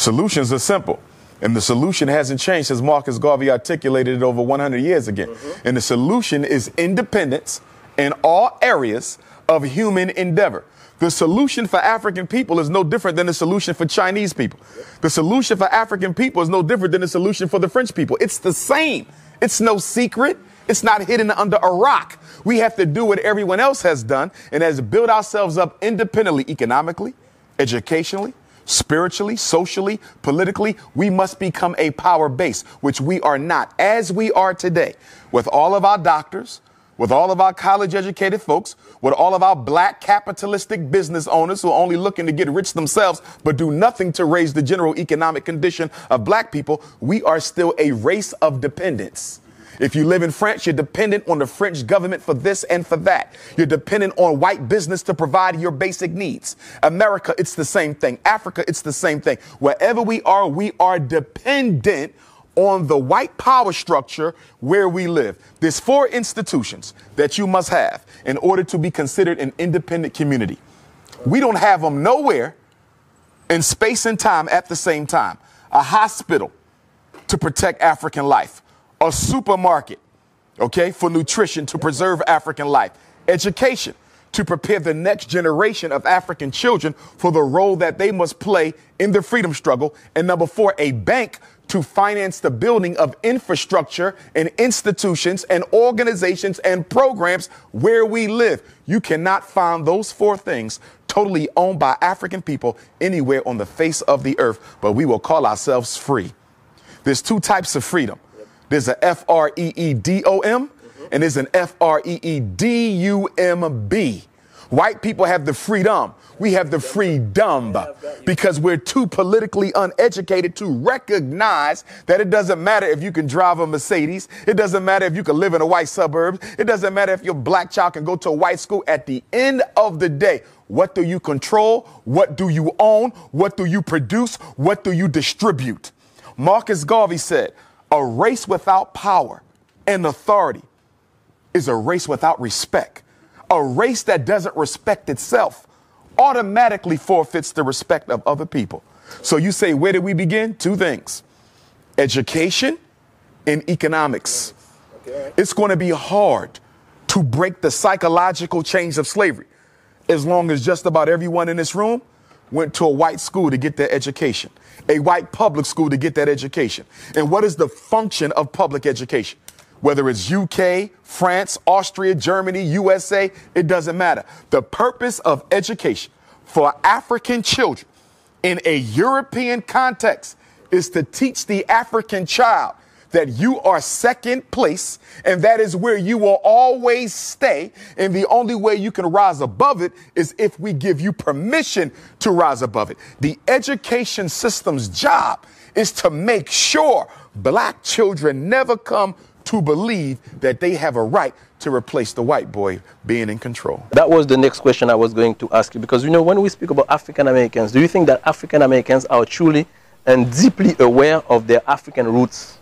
Solutions are simple. And the solution hasn't changed since Marcus Garvey articulated it over 100 years ago. And the solution is independence in all areas of human endeavor. The solution for African people is no different than the solution for Chinese people. The solution for African people is no different than the solution for the French people. It's the same. It's no secret. It's not hidden under a rock. We have to do what everyone else has done, and as build ourselves up independently, economically, educationally, spiritually, socially, politically. We must become a power base, which we are not, as we are today, with all of our doctors, with all of our college educated folks, with all of our black capitalistic business owners who are only looking to get rich themselves, but do nothing to raise the general economic condition of black people. We are still a race of dependents. If you live in France, you're dependent on the French government for this and for that. You're dependent on white business to provide your basic needs. America, it's the same thing. Africa, it's the same thing. Wherever we are dependent on the white power structure where we live. There's 4 institutions that you must have in order to be considered an independent community. We don't have them nowhere in space and time at the same time. A hospital to protect African life. A supermarket, okay, for nutrition to preserve African life. Education to prepare the next generation of African children for the role that they must play in the freedom struggle. And number 4, a bank to finance the building of infrastructure and institutions and organizations and programs where we live. You cannot find those 4 things totally owned by African people anywhere on the face of the earth, but we will call ourselves free. There's 2 types of freedom. There's a freedom and there's an freedumb. White people have the freedom. We have the freedom because we're too politically uneducated to recognize that it doesn't matter if you can drive a Mercedes. It doesn't matter if you can live in a white suburb. It doesn't matter if your black child can go to a white school. At the end of the day, what do you control? What do you own? What do you produce? What do you distribute? Marcus Garvey said, a race without power and authority is a race without respect. A race that doesn't respect itself automatically forfeits the respect of other people. So you say, where did we begin? 2 things, education and economics. It's going to be hard to break the psychological chains of slavery as long as just about everyone in this room went to a white school to get their education, a white public school to get that education. And what is the function of public education? Whether it's UK, France, Austria, Germany, USA, it doesn't matter. The purpose of education for African children in a European context is to teach the African child that you are second place, and that is where you will always stay. And the only way you can rise above it is if we give you permission to rise above it. The education system's job is to make sure black children never come to believe that they have a right to replace the white boy being in control. That was the next question I was going to ask you, because, you know, when we speak about African Americans, do you think that African Americans are truly and deeply aware of their African roots?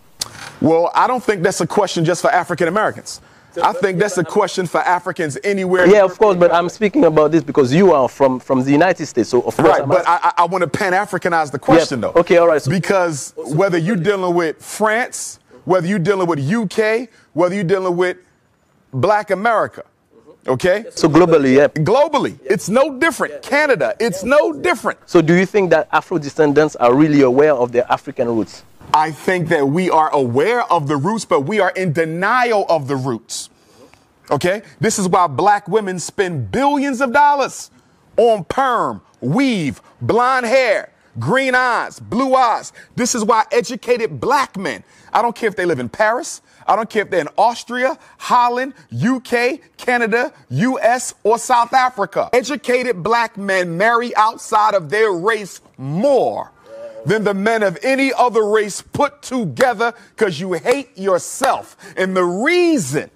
Well, I don't think that's a question just for African Americans. I think that's a question for Africans anywhere. Yeah, of course, but I'm speaking about this because you are from the United States. So of course, right, but I want to Pan-Africanize the question, though. Okay, all right. So because whether you're dealing with France, whether you're dealing with UK, whether you're dealing with Black America, okay? So globally, yeah. Globally, it's no different. Canada, it's no different. So do you think that Afro descendants are really aware of their African roots? I think that we are aware of the roots, but we are in denial of the roots. Okay? This is why black women spend billions of dollars on perm, weave, blonde hair, green eyes, blue eyes. This is why educated black men, I don't care if they live in Paris, I don't care if they're in Austria, Holland, UK, Canada, US, or South Africa. Educated black men marry outside of their race more than the men of any other race put together, because you hate yourself. And the reason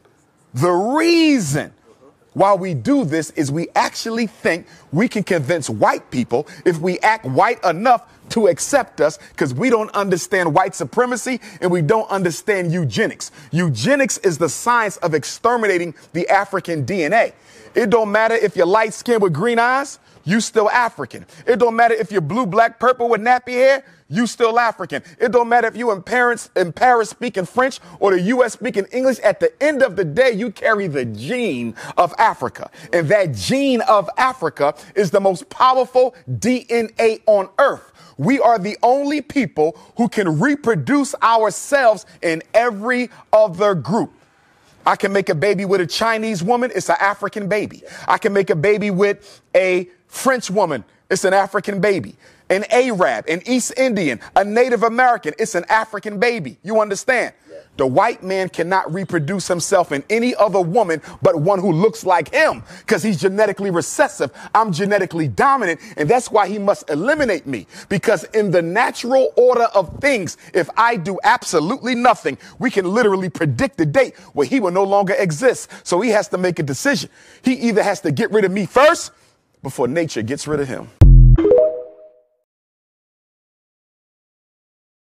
why we do this is we actually think we can convince white people if we act white enough to accept us, because we don't understand white supremacy and we don't understand eugenics. Eugenics is the science of exterminating the African DNA. It don't matter if you're light skinned with green eyes, you still African. It don't matter if you're blue, black, purple with nappy hair, you still African. It don't matter if you in Paris speaking French or the U.S. speaking English. At the end of the day, you carry the gene of Africa. And that gene of Africa is the most powerful DNA on earth. We are the only people who can reproduce ourselves in every other group. I can make a baby with a Chinese woman. It's an African baby. I can make a baby with a French woman. It's an African baby. An Arab, an East Indian, a Native American. It's an African baby. You understand? Yeah. The white man cannot reproduce himself in any other woman but one who looks like him because he's genetically recessive. I'm genetically dominant, and that's why he must eliminate me. Because in the natural order of things, if I do absolutely nothing, we can literally predict the date where he will no longer exist. So he has to make a decision. He either has to get rid of me first before nature gets rid of him.